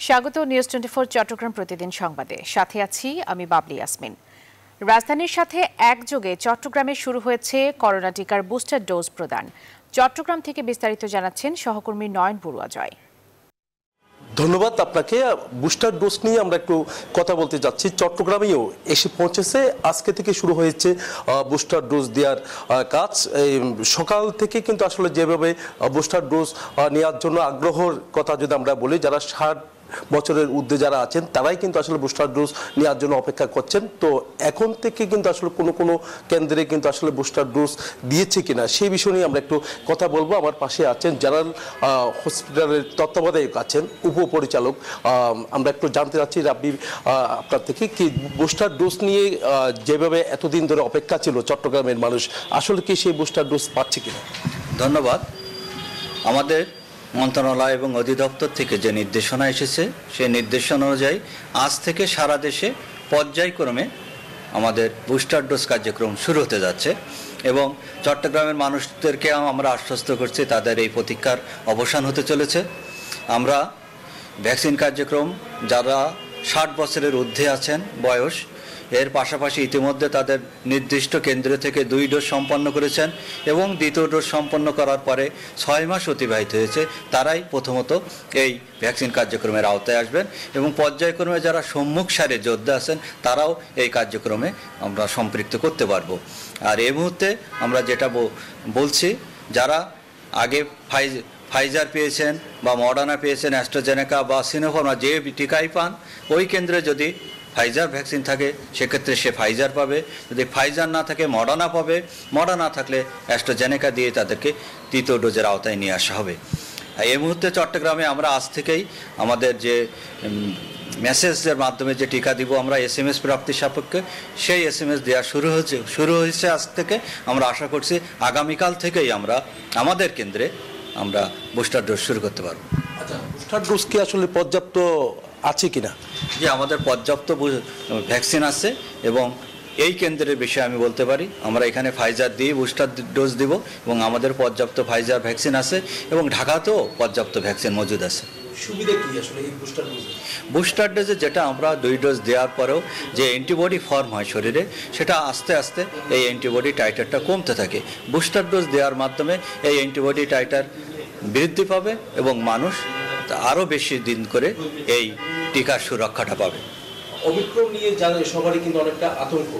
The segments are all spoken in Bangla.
স্বাগত নিউজ 24 চট্টগ্রাম প্রতিদিন সংবাদে। সাথে আছি আমি বাবলি ইয়াসমিন। রাজধানীর সাথে একযোগে চট্টগ্রামে শুরু হয়েছে করোনা টিকার বুস্টার ডোজ প্রদান। চট্টগ্রাম থেকে বিস্তারিত জানাচ্ছেন সহকর্মী নয়ন বড়ুয়া জয়। ধন্যবাদ আপনাকে। বুস্টার ডোজ নিয়ে আমরা একটু কথা বলতে যাচ্ছি। চট্টগ্রামেও এসে পৌঁছেছে, আজকে থেকে শুরু হয়েছে বুস্টার ডোজ দেওয়ার কাজ। সকাল থেকে কিন্তু আসলে যেভাবে বুস্টার ডোজ নেওয়ার জন্য আগ্রহের কথা যদি আমরা বলি, যারা 60 বছরের ঊর্ধ্বে যারা আছেন তারাই কিন্তু আসলে বুস্টার ডোজ নেওয়ার জন্য অপেক্ষা করছেন। তো এখন থেকে কিন্তু আসলে কোনো কেন্দ্রে কিন্তু আসলে বুস্টার ডোজ দিয়েছে কিনা সেই বিষয় নিয়ে আমরা একটু কথা বলবো। আমার পাশে আছেন জেনারেল হসপিটালের তত্ত্বাবধায়ক আছেন উপপরিচালক। আমরা একটু জানতে চাচ্ছি রাব্বি আপনার থেকে কি বুস্টার ডোজ নিয়ে যেভাবে এতদিন ধরে অপেক্ষা ছিল চট্টগ্রামের মানুষ, আসলে কি সেই বুস্টার ডোজ পাচ্ছে কিনা? ধন্যবাদ। আমাদের মন্ত্রণালয় এবং অধিদপ্তর থেকে যে নির্দেশনা এসেছে সেই নির্দেশনা অনুযায়ী আজ থেকে সারা দেশে পর্যায়ক্রমে আমাদের বুস্টার ডোজ কার্যক্রম শুরু হতে যাচ্ছে এবং চট্টগ্রামের মানুষদেরকে আমরা আশ্বস্ত করছি তাদের এই প্রতীক্ষার অবসান হতে চলেছে। আমরা ভ্যাকসিন কার্যক্রম যারা 60 বছরের ঊর্ধ্বে আছেন বয়স, এর পাশাপাশি ইতিমধ্যে তাদের নির্দিষ্ট কেন্দ্র থেকে 2 ডোজ সম্পন্ন করেছেন এবং দ্বিতীয় ডোজ সম্পন্ন করার পরে 6 মাস অতিবাহিত হয়েছে, তারাই প্রথমত এই ভ্যাকসিন কার্যক্রমের আওতায় আসবেন এবং পর্যায়ক্রমে যারা সম্মুখ সারির যোদ্ধা আছেন তারাও এই কার্যক্রমে আমরা সম্পৃক্ত করতে পারবো। আর এই মুহূর্তে আমরা যেটা বলছি, যারা আগে ফাইজার পেয়েছেন বা মডার্না পেয়েছেন, অ্যাস্ট্রাজেনেকা বা সিনোফার্মা যে টিকাই পান, ওই কেন্দ্রে যদি ফাইজার ভ্যাকসিন থাকে সেক্ষেত্রে সে ফাইজার পাবে, যদি ফাইজার না থাকে মডার্না পাবে, মডার্না থাকলে অ্যাস্ট্রাজেনেকা দিয়ে তাদেরকে তৃতীয় ডোজের আওতায় নিয়ে আসা হবে। এই মুহূর্তে চট্টগ্রামে আমরা আজ থেকেই আমাদের যে মেসেজের মাধ্যমে যে টিকা দিব আমরা SMS প্রাপ্তির সাপেক্ষে, সেই SMS দেওয়া শুরু হয়েছে আজ থেকে। আমরা আশা করছি আগামীকাল থেকেই আমরা আমাদের কেন্দ্রে আমরা বুস্টার ডোজ শুরু করতে পারব। আচ্ছা, বুস্টার ডোজ কি আসলে পর্যাপ্ত আছে কিনা? যে আমাদের পর্যাপ্ত ভ্যাকসিন আছে এবং এই কেন্দ্রের বিষয়ে আমি বলতে পারি আমরা এখানে ফাইজার দিয়ে বুস্টার ডোজ দিব এবং আমাদের পর্যাপ্ত ফাইজার ভ্যাকসিন আছে এবং ঢাকাতেও পর্যাপ্ত ভ্যাকসিন মজুদ আছে। সুবিধা কি আসলে এই বুস্টার ডোজে? বুস্টার ডোজে যেটা আমরা 2 ডোজ দেওয়ার পরেও যে অ্যান্টিবডি ফর্ম হয় শরীরে, সেটা আস্তে আস্তে এই অ্যান্টিবডি টাইটারটা কমতে থাকে। বুস্টার ডোজ দেওয়ার মাধ্যমে এই অ্যান্টিবডি টাইটার বৃদ্ধি পাবে এবং মানুষ আরও বেশি দিন করে এই টিকার সুরক্ষাটা পাবে। ওমিক্রন নিয়ে জানে সবারই কিন্তু অনেকটা আতঙ্ক,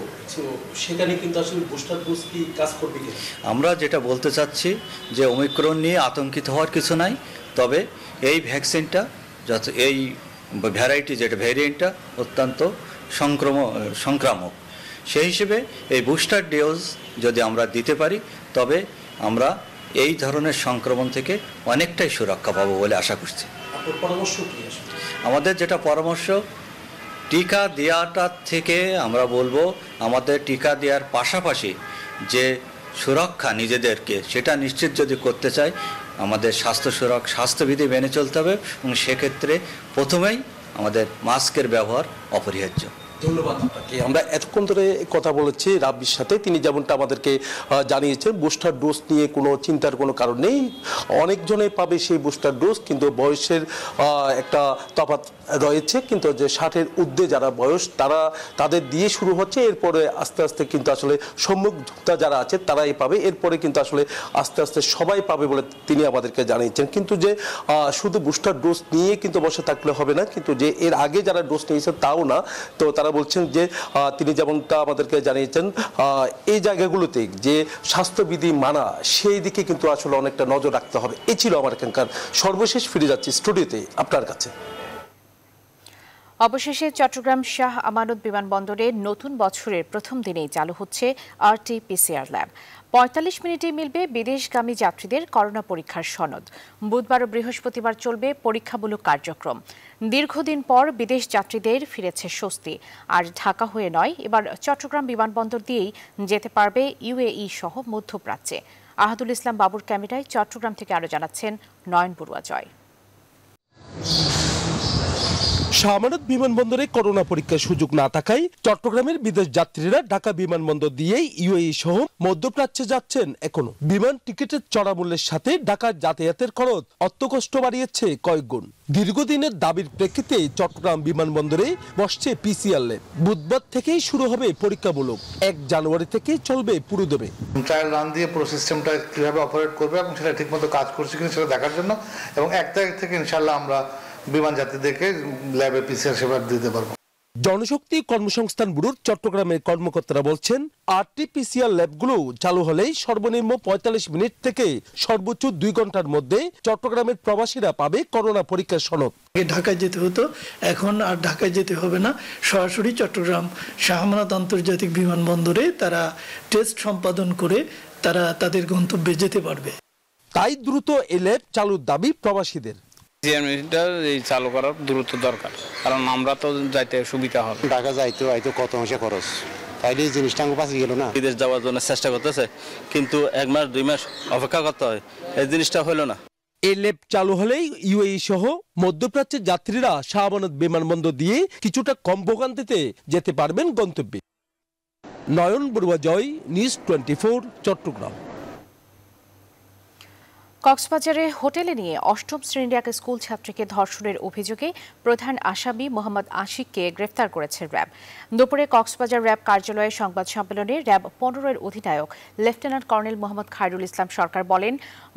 সেখানে কিন্তু আসলে বুস্টার ডোজ কি কাজ করবে কিনা? আমরা যেটা বলতে চাচ্ছি যে ওমিক্রন নিয়ে আতঙ্কিত হওয়ার কিছু নাই, তবে এই ভ্যাকসিনটা যত এই ভ্যারাইটি যেটা ভ্যারিয়েন্টটা অত্যন্ত সংক্রামক, সেই হিসেবে এই বুস্টার ডোজ যদি আমরা দিতে পারি তবে আমরা এই ধরনের সংক্রমণ থেকে অনেকটাই সুরক্ষা পাবো বলে আশা করছি। আপনার পরামর্শ কি? আমাদের যেটা পরামর্শ, টিকা দেওয়াটার থেকে আমরা বলবো আমাদের টিকা দেওয়ার পাশাপাশি যে সুরক্ষা নিজেদেরকে সেটা নিশ্চিত যদি করতে চাই আমাদের স্বাস্থ্যবিধি মেনে চলতে হবে এবং সেক্ষেত্রে প্রথমেই আমাদের মাস্কের ব্যবহার অপরিহার্য। ধন্যবাদ আপনাকে। আমরা এতক্ষণ ধরে কথা বলেছি রাব্বির সাথে, তিনি যেমনটা আমাদেরকে জানিয়েছেন বুস্টার ডোজ নিয়ে কোনো চিন্তার কোনো কারণ নেই, অনেকজনে পাবে সেই বুস্টার ডোজ, কিন্তু বয়সের একটা তফাৎ রয়েছে। কিন্তু যে 60-এর ঊর্ধ্বে যারা বয়স তাদের দিয়ে শুরু হচ্ছে, এরপরে আস্তে আস্তে কিন্তু আসলে সম্মুখ যোদ্ধা যারা আছে তারাই পাবে, এরপরে কিন্তু আসলে আস্তে আস্তে সবাই পাবে বলে তিনি আমাদেরকে জানিয়েছেন। কিন্তু যে শুধু বুস্টার ডোজ নিয়ে কিন্তু বসে থাকলে হবে না, কিন্তু যে এর আগে যারা ডোজ নিয়েছে তাও না। তো তারা বলছেন যে তিনি যেমনটা আমাদেরকে জানিয়েছেন এই জায়গাগুলোতে যে স্বাস্থ্যবিধি মানা সেই দিকে কিন্তু আসলে অনেকটা নজর রাখতে হবে। এই ছিল আমার এখানকার সর্বশেষ। ফিরে যাচ্ছি স্টুডিওতে আপনার কাছে। অবশেষে চট্টগ্রাম শাহ আমানত বিমানবন্দরে নতুন বছরের প্রথম দিনেই চালু হচ্ছে RT-PCR ল্যাব। 45 মিনিটে মিলবে বিদেশগামী যাত্রীদের করোনা পরীক্ষার সনদ। বুধবার ও বৃহস্পতিবার চলবে পরীক্ষামূলক কার্যক্রম। দীর্ঘদিন পর বিদেশ যাত্রীদের ফিরেছে স্বস্তি। আর ঢাকা হয়ে নয়, এবার চট্টগ্রাম বিমানবন্দর দিয়েই যেতে পারবে UAE সহ মধ্যপ্রাচ্যে। আহাদুল ইসলাম বাবুর ক্যামেরায় চট্টগ্রাম থেকে আরও জানাচ্ছেন নয়ন বড়ুয়া জয়। শাহ আমানত বিমানবন্দরে করোনা পরীক্ষার সুযোগ না থাকায় চট্টগ্রামের বিদেশ যাত্রীরা ঢাকা বিমানবন্দর দিয়েই ইউএই সহ মধ্যপ্রাচ্যে যাচ্ছেন। এখনো বিমান টিকিটের চড়া মূল্যের সাথে ঢাকা যাতায়াতের খরচ অত্যকষ্ট বাড়িয়েছে কয়েক গুণ। দীর্ঘদিনের দাবির প্রেক্ষিতে চট্টগ্রাম বিমানবন্দরে বসছে পিসিআর ল্যাব। বুধবার থেকেই শুরু হবে পরীক্ষামূলক, 1 জানুয়ারি থেকে চলবে পুরোদমে। ট্রায়াল রান দিয়ে পুরো সিস্টেমটা কিভাবে অপারেট করবে এবং সেটা ঠিকমতো কাজ করছে কিনা সেটা দেখার জন্য, এবং 1 তারিখ থেকে ইনশাআল্লাহ আমরা বিমান যাত্রীদেরকে ল্যাবে পিসিআর সেবা দিতে পারবো। জনশক্তি কর্মসংস্থান ব্যুরোর চট্টগ্রামের কর্মকর্তারা বলছেন, আরটিপিসিআর ল্যাবগুলো চালু হলেই সর্বনিম্ন 45 মিনিট থেকে সর্বোচ্চ 2 ঘন্টার মধ্যে চট্টগ্রামের প্রবাসীরা পাবে করোনা পরীক্ষার সনদ। ঢাকায় যেতে হতো, এখন আর ঢাকায় যেতে হবে না, সরাসরি চট্টগ্রাম শাহ আমানত আন্তর্জাতিক বিমানবন্দরে তারা টেস্ট সম্পাদন করে তারা তাদের গন্তব্যে যেতে পারবে। তাই দ্রুত এই ল্যাব চালুর দাবি প্রবাসীদের। চালু করার দ্রুত দরকার, কারণ আমরা তো যাইতে সুবিধা হবে। ঢাকা যাইতে কত মাসে খরচ, তাইলে এই জিনিসটা আমার কাছে গেল না। বিদেশ যাওয়ার জন্য চেষ্টা করতেছে, কিন্তু 1 মাস 2 মাস অপেক্ষা করতে হয়, এই জিনিসটা হলো না। এই ল্যাব চালু হলেই ইউএই সহ মধ্যপ্রাচ্যের যাত্রীরা শাহ আমানত বিমানবন্দর দিয়ে কিছুটা কম ভোগান্তিতে যেতে পারবেন গন্তব্যে। নয়ন বড়ুয়া জয়, নিউজ 24, চট্টগ্রাম। কক্সবাজারে হোটেলে নিয়ে 8ম শ্রেণীর এক স্কুল ছাত্রীকে ধর্ষণের অভিযোগে প্রধান আসামি মোহাম্মদ আশিককে গ্রেফতার করেছে র্যাব। দুপুরে কক্সবাজার র্যাব কার্যালয়ে সংবাদ সম্মেলনে র্যাব 15-এর অধিনায়ক লেফটেন্যান্ট কর্নেল মোহাম্মদ খায়রুল ইসলাম সরকার বলেন,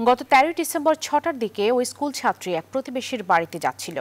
গত 13 ডিসেম্বর 6টার দিকে ওই স্কুল ছাত্রী এক প্রতিবেশীর বাড়িতে যাচ্ছিল।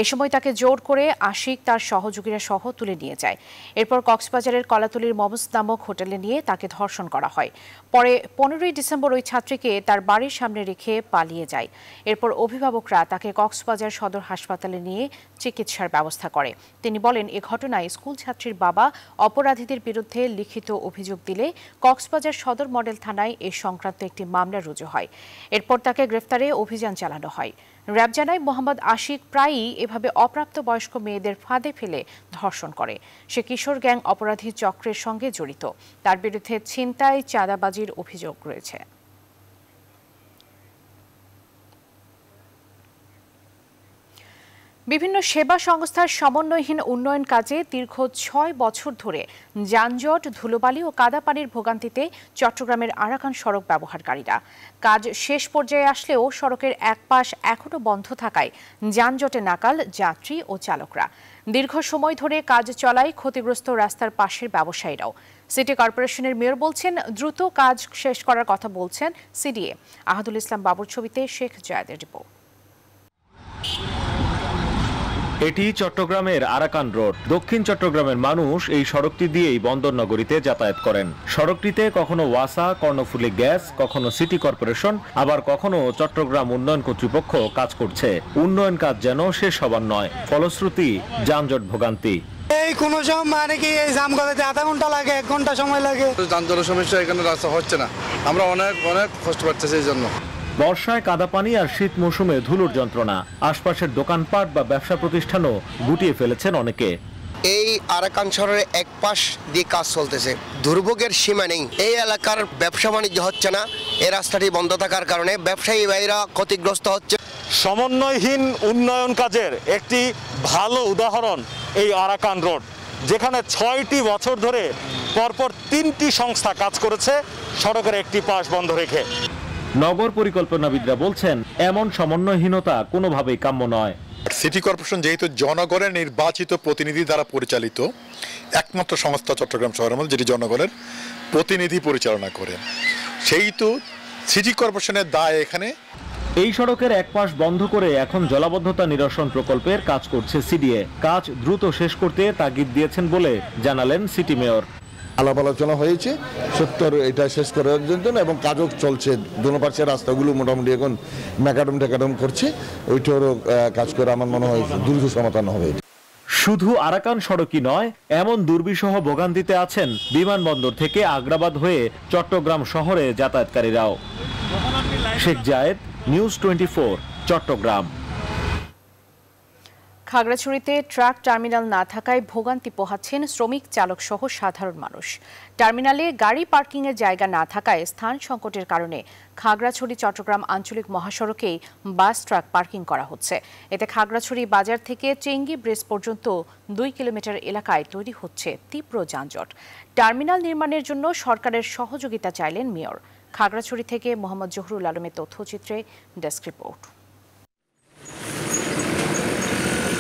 এ সময় তাকে জোর করে আশিক তার সহযোগীরা সহ তুলে নিয়ে যায়। এরপর কক্সবাজারের কলাতলির মমস নামক হোটেলে নিয়ে তাকে ধর্ষণ করা হয়। পরে 15ই ডিসেম্বর ওই ছাত্রীকে তার বাড়ির সামনে রেখে পালিয়ে যায়। এরপর অভিভাবকরা তাকে কক্সবাজার সদর হাসপাতালে নিয়ে চিকিৎসার ব্যবস্থা করে। তিনি বলেন, এ ঘটনায় স্কুল ছাত্রীর বাবা অপরাধীদের বিরুদ্ধে লিখিত অভিযোগ দিলে কক্সবাজার সদর মডেল থানায় এ সংক্রান্ত একটি মামলা রুজু হয়। এরপর তাকে গ্রেফতারে অভিযান চালানো হয়। র্যাব জানায়, মোহাম্মদ আশিক প্রায়ই এভাবে অপ্রাপ্তবয়স্ক মেয়েদের ফাঁদে ফেলে ধর্ষণ করে। সে কিশোর গ্যাং অপরাধী চক্রের সঙ্গে জড়িত। তার বিরুদ্ধে ছিনতাই, চাঁদাবাজির অভিযোগ রয়েছে। বিভিন্ন সেবা সংস্থার সমন্বয়হীন উন্নয়ন কাজে দীর্ঘ 6 বছর ধরে যানজট, ধুলোবালি ও কাদাপানির ভোগান্তিতে চট্টগ্রামের আরাকান সড়ক ব্যবহারকারীরা। কাজ শেষ পর্যায়ে আসলেও সড়কের এক পাশ এখনও বন্ধ থাকায় যানজটে নাকাল যাত্রী ও চালকরা। দীর্ঘ সময় ধরে কাজ চলায় ক্ষতিগ্রস্ত রাস্তার পাশের ব্যবসায়ীরাও। সিটি কর্পোরেশনের মেয়র বলছেন, দ্রুত কাজ শেষ করার কথা বলছেন সিডিএ। আহাদুল ইসলাম বাবুর ছবিতে শেখ জায়েদের রিপোর্ট। এটি চট্টগ্রামের আরাকান রোড। দক্ষিণ চট্টগ্রামের মানুষ এই সড়কটি দিয়েই বন্দরনগরীতে যাতায়াত করেন। সড়কটিতে কখনো ওয়াসা, কর্ণফুলী গ্যাস, কখনো সিটি কর্পোরেশন, আবার কখনো চট্টগ্রাম উন্নয়ন কর্তৃপক্ষ কাজ করছে। উন্নয়ন কাজ যেন শেষ হবার নয়, ফলশ্রুতি যানজট ভোগান্তি। এই কোনো সময় মানে কি এই জাম করতে আধা ঘন্টা লাগে, 1 ঘন্টা সময় লাগে। যানজটের সমস্যা, এখানে রাস্তা হচ্ছে না, আমরা অনেক কষ্ট পাচ্ছি এই জন্য। বর্ষায় কাদা পানি আর শীত মৌসুমে ধুলোর যন্ত্রণা। আশপাশের দোকানপাট বা ব্যবসা প্রতিষ্ঠানও গুটিয়ে ফেলেছেন অনেকে। এই আরাকান শহরের এক পাশ দিয়ে কাজ চলতেছে, দুর্ভোগের সীমা নেই। এই এলাকার ব্যবসা বাণিজ্য হচ্ছে না, এই রাস্তাটি বন্ধ থাকার কারণে ব্যবসায়ী ভাইরা ক্ষতিগ্রস্ত হচ্ছে। সমন্বয়হীন উন্নয়ন কাজের একটি ভালো উদাহরণ এই আরাকান রোড, যেখানে 6টি বছর ধরে পরপর 3টি সংস্থা কাজ করেছে সড়কের একটি পাশ বন্ধ রেখে। নগর পরিকল্পনাবিদরা বলছেন, এমন সমন্বয়হীনতা কোনোভাবেই কাম্য নয়। সিটি কর্পোরেশন যেহেতু জনগণের নির্বাচিত প্রতিনিধি দ্বারা পরিচালিত একমাত্র সংস্থা চট্টগ্রাম শহরের মধ্যে, যেটি জনগণের প্রতিনিধি পরিচালনা করে, সেই তো সিটি কর্পোরেশনের দায় এখানে। এই সড়কের এক পাশ বন্ধ করে এখন জলাবদ্ধতা নিরসন প্রকল্পের কাজ করছে সিডিএ। কাজ দ্রুত শেষ করতে তাগিদ দিয়েছেন বলে জানালেন সিটি মেয়র। আলাপ আলোচনা হয়েছে সত্তর এটা শেষ করার জন্য, এবং কাজও চলছে। দুনো পাশের রাস্তাগুলো মোটামুটি এখন ম্যাকাডম করছে, ওইটারও কাজ করে আমার মনে হয় দ্রুত সমাধান হবে। শুধু আরাকান সড়কই নয়, এমন দুর্বিষহ ভোগান্তিতে আছেন বিমানবন্দর থেকে আগ্রাবাদ হয়ে চট্টগ্রাম শহরে যাতায়াতকারীরাও। শেখ জায়েদ, নিউজ 24, চট্টগ্রাম। খাগড়াছড়িতে ট্রাক টার্মিনাল না থাকায় ভোগান্তি পোহাচ্ছেন শ্রমিক চালক সহ সাধারণ মানুষ। টার্মিনালে গাড়ি পার্কিংয়ের জায়গা না থাকায় স্থান সংকটের কারণে খাগড়াছড়ি চট্টগ্রাম আঞ্চলিক মহাসড়কেই বাস ট্রাক পার্কিং করা হচ্ছে। এতে খাগড়াছড়ি বাজার থেকে চেঙ্গি ব্রিজ পর্যন্ত 2 কিলোমিটার এলাকায় তৈরি হচ্ছে তীব্র যানজট। টার্মিনাল নির্মাণের জন্য সরকারের সহযোগিতা চাইলেন মেয়র। খাগড়াছড়ি থেকে মোহাম্মদ জহুরুল আলমের তথ্যচিত্রে ডেস্ক রিপোর্ট।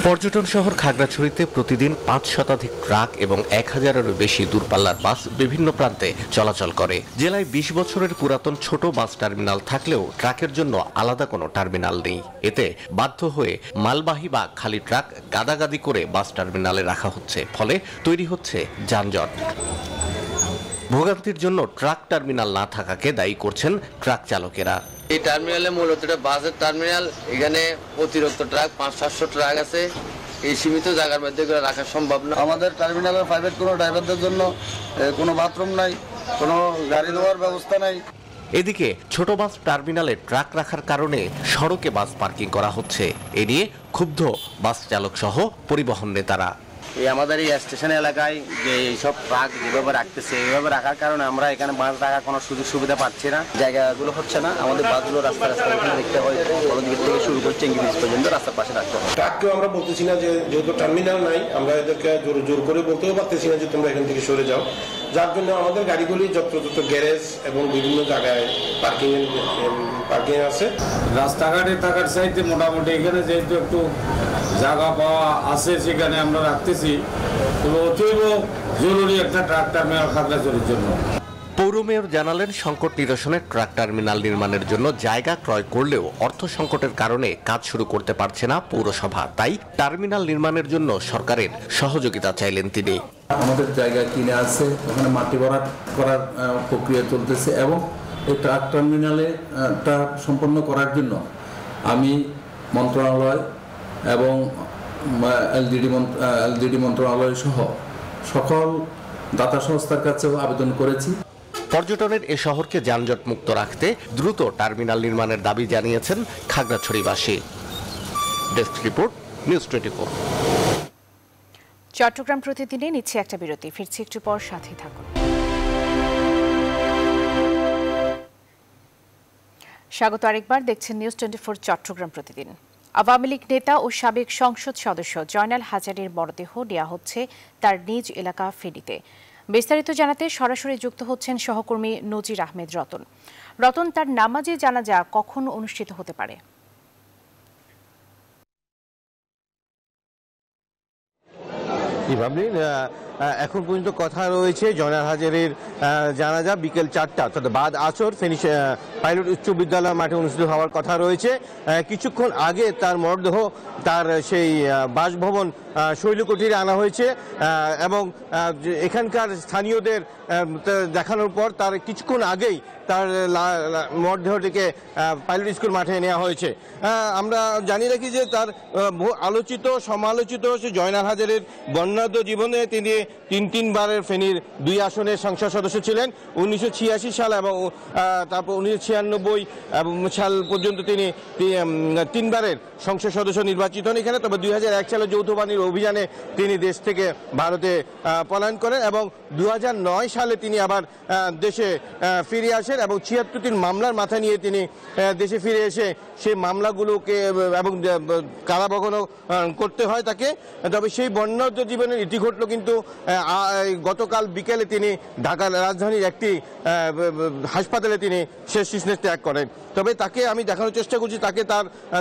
পর্যটন শহর খাগড়াছড়িতে প্রতিদিন 5 শতাধিক ট্রাক এবং 1000-এরও বেশি দূরপাল্লার বাস বিভিন্ন প্রান্তে চলাচল করে। জেলায় 20 বছরের পুরাতন ছোট বাস টার্মিনাল থাকলেও ট্রাকের জন্য আলাদা কোনো টার্মিনাল নেই। এতে বাধ্য হয়ে মালবাহী বা খালি ট্রাক গাদাগাদি করে বাস টার্মিনালে রাখা হচ্ছে, ফলে তৈরি হচ্ছে যানজট। ভোগান্তির জন্য ট্রাক টার্মিনাল না থাকাকে দায়ী করছেন ট্রাক চালকেরা। এই টার্মিনালে মূলত এটা বাসের টার্মিনাল। এখানে অতিরিক্ত ট্রাক 500-700 ট্রাক আছে। এই সীমিত জায়গার মধ্যে এগুলো রাখা সম্ভব না। আমাদের টার্মিনালের প্রাইভেট কোনো ড্রাইভারদের জন্য কোনো বাথরুম নাই, কোনো গাড়ি ধোয়ার ব্যবস্থা নাই। এদিকে ছোট বাস টার্মিনালে ট্রাক রাখার কারণে সড়কে বাস পার্কিং করা হচ্ছে। এ নিয়ে ক্ষুব্ধ বাস চালক সহ পরিবহন নেতারা। আমাদের এই স্টেশন এলাকায় যে এইসব ট্রাক যেভাবে রাখতেছে, এইভাবে রাখার কারণে আমরা এখানে বাস রাখার কোনো সুযোগ সুবিধা পাচ্ছি না। জায়গাগুলো হচ্ছে না, আমাদের বাসগুলো রাস্তা দেখতে হয়। কলেজগেট থেকে শুরু করে চেঙ্গি ব্রিজ পর্যন্ত রাস্তার পাশে রাখতে হয়। ট্রাককেও আমরা বলতেছি না যে যেহেতু টার্মিনাল নাই, আমরা এদেরকে জোর করে বলতেও পারতেছি না যে তোমরা এখান থেকে সরে যাও, যার জন্য আমাদের গাড়িগুলি যত্রতত্র গ্যারেজ এবং বিভিন্ন জায়গায় পার্কিং আছে। রাস্তাঘাটে থাকার চাইতে মোটামুটি এখানে যেহেতু একটু জায়গা পাওয়া আছে সেখানে আমরা রাখতেছি। তবে অতীব জরুরি একটা ট্রাক টার্মিনাল খাগড়াছড়ির জন্য। পৌর মেয়র জানালেন, সংকট নিরসনে ট্রাক টার্মিনাল নির্মাণের জন্য জায়গা ক্রয় করলেও অর্থ সংকটের কারণে কাজ শুরু করতে পারছে না পৌরসভা। তাই টার্মিনাল নির্মাণের জন্য সরকারের সহযোগিতা চাইলেন তিনি। আমাদের জায়গা কিনে আছে, ওখানে মাটি ভরাট করার প্রক্রিয়া চলতেছে এবং এই ট্রাক টার্মিনালটা সম্পন্ন করার জন্য আমি মন্ত্রণালয় এবং এলজিডি মন্ত্রণালয় সহ সকল দাতা সংস্থার কাছেও আবেদন করেছি। পর্যটনের এ শহরকে যানজট মুক্ত রাখতে দ্রুত টার্মিনাল নির্মাণের দাবি জানিয়েছেন খাগড়াছড়িবাসী। Desk report, news 24। চট্টগ্রাম প্রতিদিনে নিচ্ছে একটা বিরতি, ফিরছি একটু পর, সাথেই থাকুন। স্বাগত আরেকবার, দেখছেন নিউজ 24 চট্টগ্রাম প্রতিদিন। আওয়ামী লীগ নেতা ও সাবেক সংসদ সদস্য জয়নাল হাজারীর মরদেহ নেওয়া হচ্ছে তার নিজ এলাকা ফেনীতে। বিস্তারিত জানাতে সরাসরি যুক্ত হচ্ছেন সহকর্মী নজির আহমেদ রতন। রতন, তার নামাজে জানাজা কখন অনুষ্ঠিত হতে পারে? এখন পর্যন্ত কথা রয়েছে জয়নাল হাজারীর জানাজা বিকেল 4টা অর্থাৎ বাদ আসর ফেনী পাইলট উচ্চ বিদ্যালয় মাঠে অনুষ্ঠিত হওয়ার কথা রয়েছে। কিছুক্ষণ আগে তার মরদেহ তার সেই বাসভবন শৈলকুটিরে আনা হয়েছে এবং এখানকার স্থানীয়দের দেখানোর পর তার কিছুক্ষণ আগেই তার মরদেহটিকে পাইলট স্কুল মাঠে নেওয়া হয়েছে। আমরা জানি রাখি যে তার আলোচিত সমালোচিত জয়নাল হাজারীর বর্ণাঢ্য জীবনে তিনি তিনবারের ফেনীর 2 আসনের সংসদ সদস্য ছিলেন। 1986 সাল এবং তারপর 1996 সাল পর্যন্ত তিনি 3বারের সংসদ সদস্য নির্বাচিত হন এখানে। তবে 2001 সালে যৌথ বাহিনীর অভিযানে তিনি দেশ থেকে ভারতে পলায়ন করেন এবং 2009 সালে তিনি আবার দেশে ফিরে আসেন এবং 76টির মামলার মাথা নিয়ে তিনি দেশে ফিরে এসে সেই মামলাগুলোকে এবং কারাবরণ করতে হয় তাকে। তবে সেই বর্ণাঢ্য জীবনের ইতি ঘটল কিন্তু গতকাল বিকেলে তিনি ঢাকার রাজধানীর একটি হাসপাতালে তিনি শেষ নিঃশ্বাস ত্যাগ করেন। তবে তাকে আমি দেখানোর চেষ্টা করছি, তাকে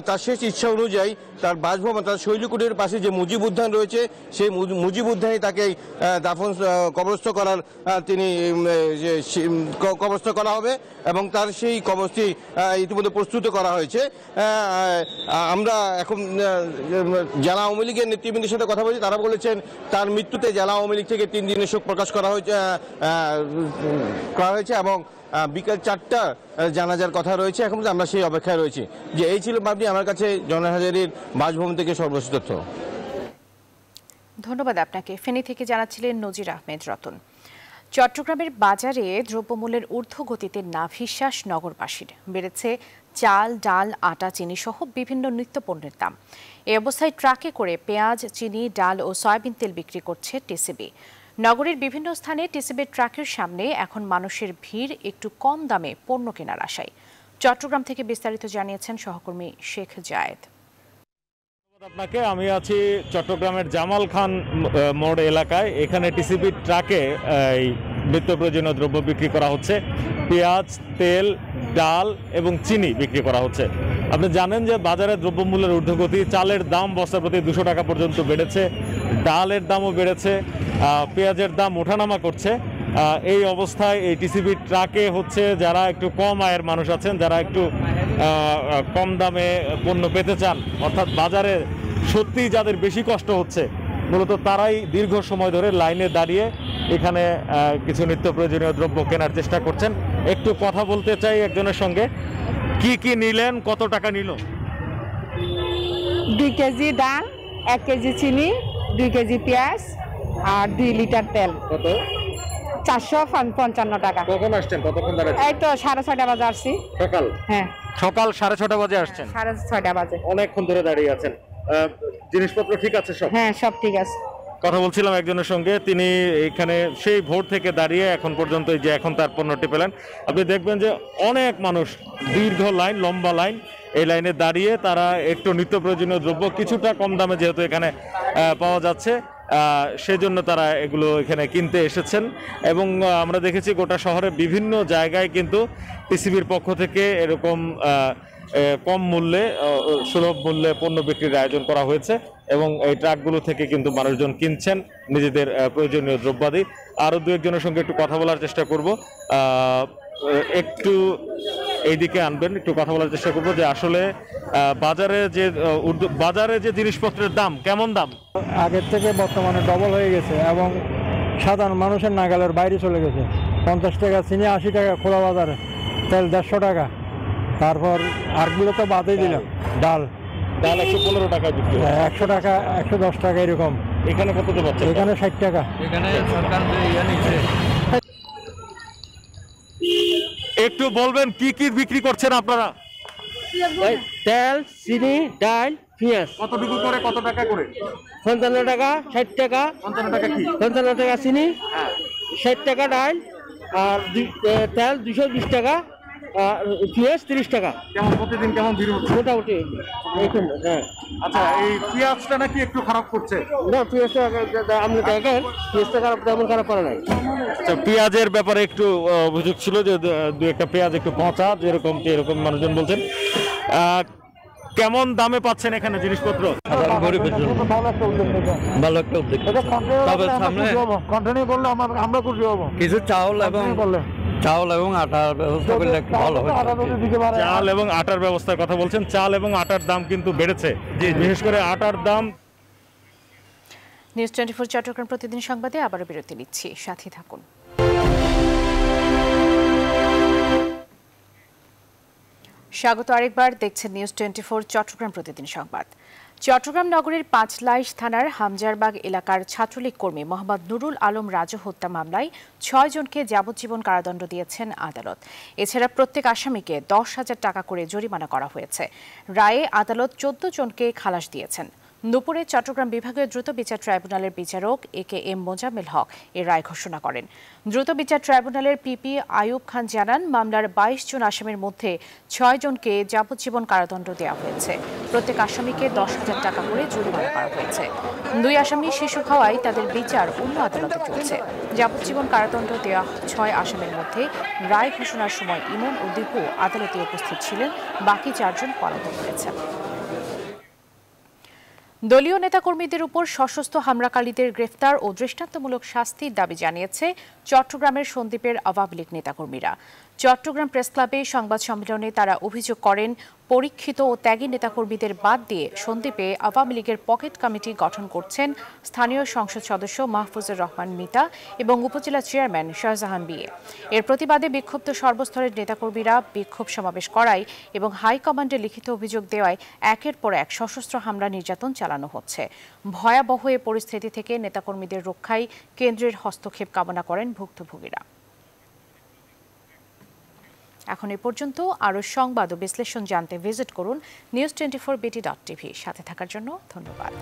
তার শেষ ইচ্ছা অনুযায়ী তার বাসভবন, তার শৈলকুটির পাশে যে মুজিব উদ্যান রয়েছে সেই মুজিব উদ্যানে তাকে দাফন কবরস্থ করার কবরস্থ করা হবে এবং তার সেই কবরটি ইতিমধ্যে প্রস্তুত করা হয়েছে। আমরা এখন জেলা আওয়ামী লীগের নেতৃবৃন্দের সাথে কথা বলছি, তারা বলেছেন তার মৃত্যুতে জেলা আওয়ামী লীগ থেকে 3 দিনের শোক প্রকাশ করা হয়েছে এবং বিকেল 4টা জানাজার কথা রয়েছে। এখন আমরা সেই অপেক্ষায় রয়েছি। যে এই ছিল আপনি আমার কাছে জয়নাল হাজারীর বাসভবন থেকে সর্বশেষ তথ্য। ধন্যবাদ আপনাকে। ফেনী থেকে জানাচ্ছিলেন নজির আহমেদ রতন। চট্টগ্রামের বাজারে দ্রব্যমূল্যের ঊর্ধ্বগতিতে নাভিশ্বাস নগরবাসীর। বেড়েছে চাল, ডাল, আটা, চিনি সহ বিভিন্ন নিত্যপণ্যের দাম। এই অবস্থায় ট্রাকে করে পেঁয়াজ, চিনি, ডাল ও সয়াবিন তেল বিক্রি করছে টিসিবি। নগরীর বিভিন্ন স্থানে টিসিবির ট্রাকের সামনে এখন মানুষের ভিড় একটু কম দামে পণ্য কেনার আশায়। চট্টগ্রাম থেকে বিস্তারিত জানিয়েছেন সহকর্মী শেখ জায়েদ। আপনাকে আমি আছি চট্টগ্রামের জামাল খান মোড় এলাকায়। এখানে টিসিবি ট্রাকে নিত্য প্রয়োজনীয় দ্রব্য বিক্রি করা হচ্ছে। পেঁয়াজ, তেল, ডাল এবং চিনি বিক্রি করা হচ্ছে। আপনি জানেন যে বাজারে দ্রব্যমূল্যের ঊর্ধ্বগতি, চালের দাম বস্তা প্রতি 200 টাকা পর্যন্ত বেড়েছে, ডালের দামও বেড়েছে, পেঁয়াজের দাম ওঠানামা করছে। এই অবস্থায় এই টিসিবি ট্রাকে হচ্ছে যারা একটু কম আয়ের মানুষ আছেন, যারা একটু কম দামে পণ্য পেতে চান, অর্থাৎ বাজারে সত্যিই যাদের বেশি কষ্ট হচ্ছে, মূলত তারাই দীর্ঘ সময় ধরে লাইনে দাঁড়িয়ে এখানে কিছু নিত্য প্রয়োজনীয় দ্রব্য কেনার চেষ্টা করছেন। একটু কথা বলতে চাই একজনের সঙ্গে। কি কি নিলেন, কত টাকা নিল? 2 কেজি ডাল, 1 কেজি চিনি, 2 কেজি পেঁয়াজ আর 2 লিটার তেল। কত? 455 টাকা। কখন আসছেন? কতক্ষণ দাঁড়াচ্ছেন? এই তো 6:30 বাজে আসছি। সকাল? হ্যাঁ, সকাল 6:30 বাজে আসছেন? 6:30 বাজে। অনেকক্ষণ ধরে দাঁড়িয়ে আছেন। জিনিসপত্র ঠিক আছে সব? হ্যাঁ, সব ঠিক আছে। কথা বলছিলাম একজনের সঙ্গে, তিনি এখানে সেই ভোর থেকে দাঁড়িয়ে এখন পর্যন্ত যে এখন তার পণ্যটি পেলেন। আপনি দেখবেন যে অনেক মানুষ, দীর্ঘ লাইন, লম্বা লাইন, এই লাইনে দাঁড়িয়ে তারা একটু নিত্য প্রয়োজনীয় দ্রব্য কিছুটা কম দামে যেহেতু এখানে পাওয়া যাচ্ছে, সেজন্য তারা এগুলো এখানে কিনতে এসেছেন। এবং আমরা দেখেছি গোটা শহরে বিভিন্ন জায়গায় কিন্তু টিসিবির পক্ষ থেকে এরকম কম মূল্যে, সুলভ মূল্যে পণ্য বিক্রির আয়োজন করা হয়েছে এবং এই ট্রাকগুলো থেকে কিন্তু মানুষজন কিনছেন নিজেদের প্রয়োজনীয় দ্রব্যাদি। আরও দু একজনের সঙ্গে একটু কথা বলার চেষ্টা করব। একটু এইদিকে আনবেন, একটু কথা বলার চেষ্টা করব যে আসলে বাজারে যে জিনিসপত্রের দাম, কেমন দাম? আগের থেকে বর্তমানে ডবল হয়ে গেছে এবং সাধারণ মানুষের নাগালের বাইরে চলে গেছে। 50 টাকা চিনি, 80 টাকা খোলা বাজারে, তেল 150 টাকা, তারপর আরগুলো তো বাদই দিলাম। ডাল 115 টাকা বিক্রি, 100 টাকা, 110 টাকা এরকম। এখানে কত পাচ্ছেন? এখানে 60 টাকা। এখানে সরকার নিচ্ছে। একটু বলবেন কি কি বিক্রি করছেন আপনারা? তেল, চিনি, ডাল, পেঁয়াজ। কতটুকু করে, কত টাকা করে? 55 টাকা, 60 টাকা। 55 টাকা কি? 55 টাকা চিনি, 60 টাকা ডাল, আর তেল 220 টাকা, পেঁয়াজ 30 টাকা। কেমন প্রতিদিন কেমন ভিড় হচ্ছে? মোটামুটি। হ্যাঁ। আচ্ছা, এই পেঁয়াজটা নাকি একটু খারাপ করছে? না, পেঁয়াজটা আপনি দেখেন, পেঁয়াজটা খারাপ, তেমন খারাপ করে নাই। আচ্ছা, পেঁয়াজের ব্যাপারে একটু অভিযোগ ছিল যে দু একটা পেঁয়াজ একটু পচা, যেরকম এরকম মানুষজন বলছেন। কেমন দামে পাচ্ছেন এখানে জিনিসপত্র? ভালো একটা উদ্যোগ। তবে সামনে কন্টিনিউ করলে আমরা খুশি হব। কিছু চাউল এবং আটার ব্যবস্থা করলে ভালো হয়। চাল এবং আটার ব্যবস্থার কথা বলছেন। চাল এবং আটার দাম কিন্তু বেড়েছে, বিশেষ করে আটার দাম। নিউজ 24 চট্টগ্রাম প্রতিদিন সংবাদে আবারও বিরতি নিচ্ছি, সাথে থাকুন। স্বাগত আরেকবার, দেখছেন নিউজ 24 চট্টগ্রাম প্রতিদিন সংবাদ। চট্টগ্রাম নগরীর পাঁচলাইশ থানার হামজারবাগ এলাকার ছাত্রলীগ কর্মী মোহাম্মদ নুরুল আলম রাজু হত্যা মামলায় 6 জনকে যাবজ্জীবন কারাদণ্ড দিয়েছেন আদালত। এছাড়া প্রত্যেক আসামিকে 10,000 টাকা করে জরিমানা করা হয়েছে। রায়ে আদালত 14 জনকে খালাস দিয়েছেন। দুপুরে চট্টগ্রাম বিভাগীয় দ্রুত বিচার ট্রাইব্যুনালের বিচারক AKM মোজাম্মেল হক এর রায় ঘোষণা করেন। দ্রুত বিচার ট্রাইব্যুনালের PP আয়ুব খান জানান, মামলার 22 জন আসামির মধ্যে 6 জনকে যাবজ্জীবন কারাদণ্ড দেওয়া হয়েছে। প্রত্যেক আসামিকে 10,000 টাকা করে জরিমানা করা হয়েছে। 2 আসামি শিশু হওয়ায় তাদের বিচার অন্য আদালতে চলছে। যাবজ্জীবন কারাদণ্ড দেওয়া 6 আসামির মধ্যে রায় ঘোষণার সময় ইমন ও দীপু আদালতে উপস্থিত ছিলেন, বাকি 4 জন পলাতক রয়েছেন। দলীয় নেতাকর্মীদের উপর সশস্ত্র হামলাকারীদের গ্রেফতার ও দৃষ্টান্তমূলক শাস্তির দাবি জানিয়েছে চট্টগ্রামের সন্দ্বীপের আওয়ামী লীগ নেতাকর্মীরা। চট্টগ্রাম প্রেস ক্লাবে সংবাদ সম্মেলনে তারা অভিযোগ করেন, পরীক্ষিত ও ত্যাগী নেতাকর্মীদের বাদ দিয়ে সন্দ্বীপে আওয়ামী লীগের পকেট কমিটি গঠন করছেন স্থানীয় সংসদ সদস্য মাহফুজুর রহমান মিতা এবং উপজেলা চেয়ারম্যান শাহজাহান বিএ। এর প্রতিবাদে বিক্ষুব্ধ সর্বস্তরের নেতাকর্মীরা বিক্ষোভ সমাবেশ করায় এবং হাইকমান্ডে লিখিত অভিযোগ দেওয়ায় একের পর এক সশস্ত্র হামলা নির্যাতন চালানো হচ্ছে। ভয়াবহ এ পরিস্থিতি থেকে নেতাকর্মীদের রক্ষায় কেন্দ্রের হস্তক্ষেপ কামনা করেন ভুক্তভোগীরা। এখন এ পর্যন্ত। আরও সংবাদ ও বিশ্লেষণ জানতে ভিজিট করুন news24bt.tv। সাথে থাকার জন্য ধন্যবাদ।